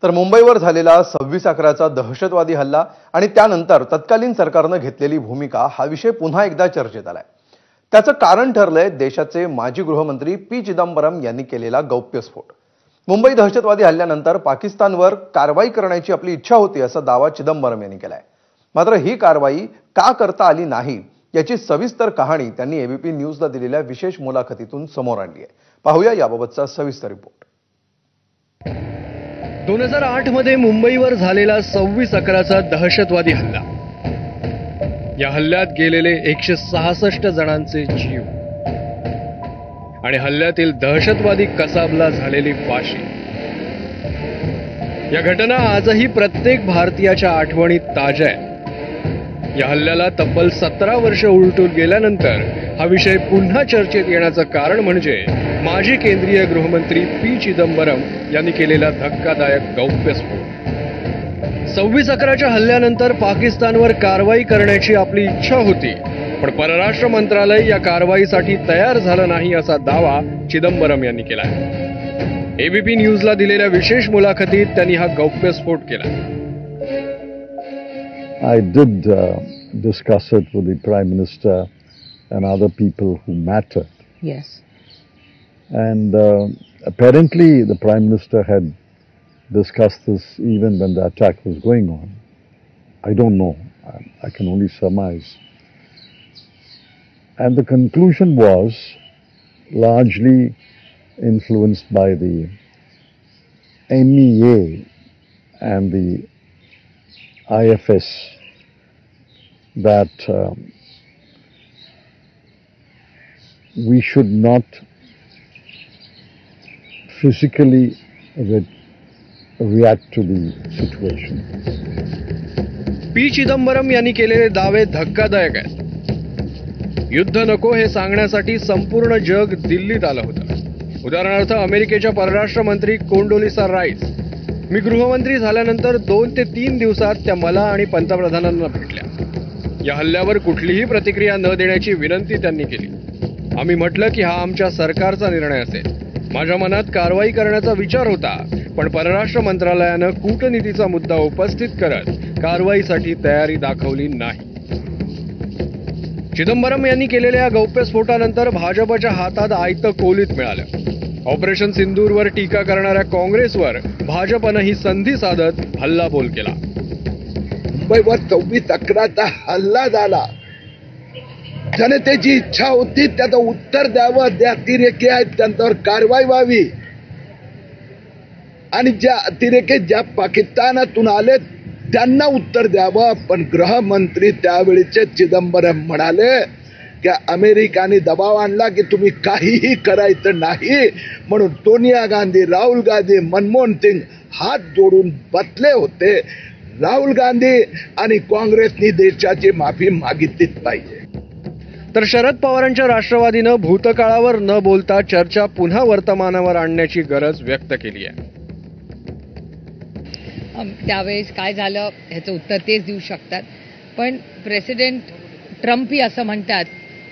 तर मुंबईवर झालेला 26/11चा दहशतवादी हल्ला आणि त्यानंतर तत्कालीन सरकारने घेतलेली भूमिका हा विषय पुन्हा एकदा चर्चेत आलाय। त्याचं कारण ठरलंय देशाचे माजी गृहमंत्री पी चिदंबरम यांनी केलेला गौप्यस्फोट। मुंबई दहशतवादी हल्ल्यानंतर पाकिस्तानवर कारवाई करण्याची आपली इच्छा होती असा दावा चिदंबरम यांनी केलाय। मात्र ही कारवाई का करता आली नाही याची सविस्तर कहाणी त्यांनी एबीपी न्यूजला दिलेल्या विशेष मुलाखतीतून समोर आणली आहे। पाहूया याबाबतचा सविस्तर रिपोर्ट। 2008 मध्ये मुंबईवर झालेला 26/11चा दहशतवादी हल्ला। या हल्ल्यात गेलेले 166 जणांचे जीव आणि हल्ल्यातील दहशतवादी कसाबला झालेली फाशी। या घटना आजही प्रत्येक भारतीयाच्या आठवणीत ताज्या आहेत। या हल्ल्याला तब्बल 17 वर्ष उलटून गेल्यानंतर हा विषय पुन्हा चर्चेत येण्याचं कारण म्हणजे माजी केंद्रीय गृहमंत्री पी चिदंबरम यांनी केलेला धक्कादायक गौप्यस्फोट। 26/11च्या हल्ल्यानंतर पाकिस्तानवर कारवाई करण्याची आपली इच्छा होती, पण परराष्ट्र मंत्रालय या कारवाईसाठी तयार झालं नाही असा दावा चिदंबरम यांनी केला। एबीपी न्यूजला दिलेल्या विशेष मुलाखतीत त्यांनी हा गौप्यस्फोट केला। I did discuss it with the Prime Minister and other people who mattered. Yes. And apparently the Prime Minister had discussed this even when the attack was going on. I don't know. I can only surmise. And the conclusion was largely influenced by the MEA and the IFS that we should not physically react to the situation. P Chidambaram यांनी केलेले दावे धक्कादायक आहेत। युद्ध नको हे सांगण्यासाठी संपूर्ण जग दिल्लीत आलं होतं। उदाहरणार्थ अमेरिकेच्या परराष्ट्र मंत्री कोंडोलिसा राईस मी गृहमंत्री झाल्यानंतर 2 ते 3 दिवसात त्या मला आणि पंतप्रधानांना भेटल्या। या हल्ल्यावर कुठलीही प्रतिक्रिया न देण्याची विनंती त्यांनी केली। आम्ही म्हटलं की हा आमच्या सरकारचा निर्णय असेल। माझ्या मनात कारवाई करण्याचा विचार होता, पण परराष्ट्र मंत्रालयानं कूटनीतीचा मुद्दा उपस्थित करत कारवाईसाठी तयारी दाखवली नाही। चिदंबरम यांनी केलेल्या गौप्यस्फोटानंतर भाजपच्या हातात आयतं कोलीत मिळालं। ऑपरेशन सिंदूरवर टीका करणाऱ्या काँग्रेसवर भाजपनं ही संधी साधत हल्लाबोल केला। मुंबईवर 26/11चा हल्ला झाला। जनतेची इच्छा होती त्याचं उत्तर द्यावं, ज्या अतिरेकी आहेत त्यांच्यावर कारवाई व्हावी आणि ज्या अतिरेकी ज्या पाकिस्तानातून आले त्यांना उत्तर द्यावं। पण गृहमंत्री त्यावेळीचे चिदंबरम म्हणाले की अमेरिकाने दबाव आणला की तुम्ही काहीही करायचं नाही, म्हणून सोनिया गांधी, राहुल गांधी, मनमोहन सिंग हात जोडून बसले होते। राहुल गांधी आणि काँग्रेसनी देशाची माफी मागितलीच पाहिजे। तर शरद पवारांच्या राष्ट्रवादीनं भूतकाळावर न बोलता चर्चा पुन्हा वर्तमानावर आणण्याची गरज व्यक्त केली आहे। त्यावेळेस काय झालं ह्याचं उत्तर तेच देऊ शकतात, पण प्रेसिडेंट ट्रम्पही असं म्हणतात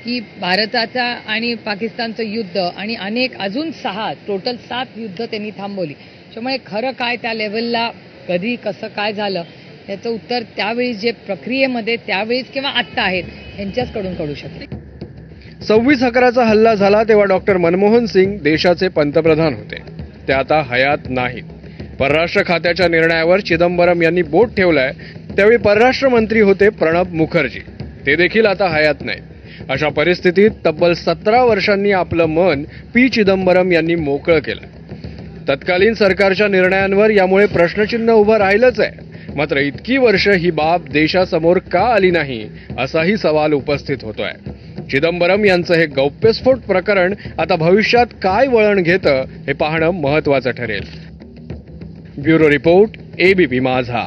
की भारताचा आणि पाकिस्तानचं युद्ध आणि अनेक अजून 6 टोटल 7 युद्ध त्यांनी थांबवली। त्यामुळे खरं काय त्या लेव्हलला कधी कसं काय झालं याचं उत्तर त्यावेळी जे प्रक्रियेमध्ये त्यावेळीच किंवा आत्ता आहेत यांच्याचकडून कळू शकते। 26/11चा हल्ला झाला तेव्हा डॉक्टर मनमोहन सिंग देशाचे पंतप्रधान होते। ते आता हयात नाहीत। परराष्ट्र खात्याच्या निर्णयावर चिदंबरम यांनी बोट ठेवलंय। त्यावेळी परराष्ट्र मंत्री होते प्रणब मुखर्जी, ते देखील आता हयात नाहीत। अशा परिस्थितीत तब्बल 17 वर्षांनी आपलं मन पी चिदंबरम यांनी मोकळं केलं। तत्कालीन सरकारच्या निर्णयांवर यामुळे प्रश्नचिन्ह उभं राहिलंच आहे। मात्र इतकी वर्ष ही बाब देशासमोर का आली नाही असाही सवाल उपस्थित होतोय। चिदंबरम यांचं हे गौप्यस्फोट प्रकरण आता भविष्यात काय वळण घेतं हे पाहणं महत्त्वाचं ठरेल। ब्युरो रिपोर्ट, एबीपी माझा।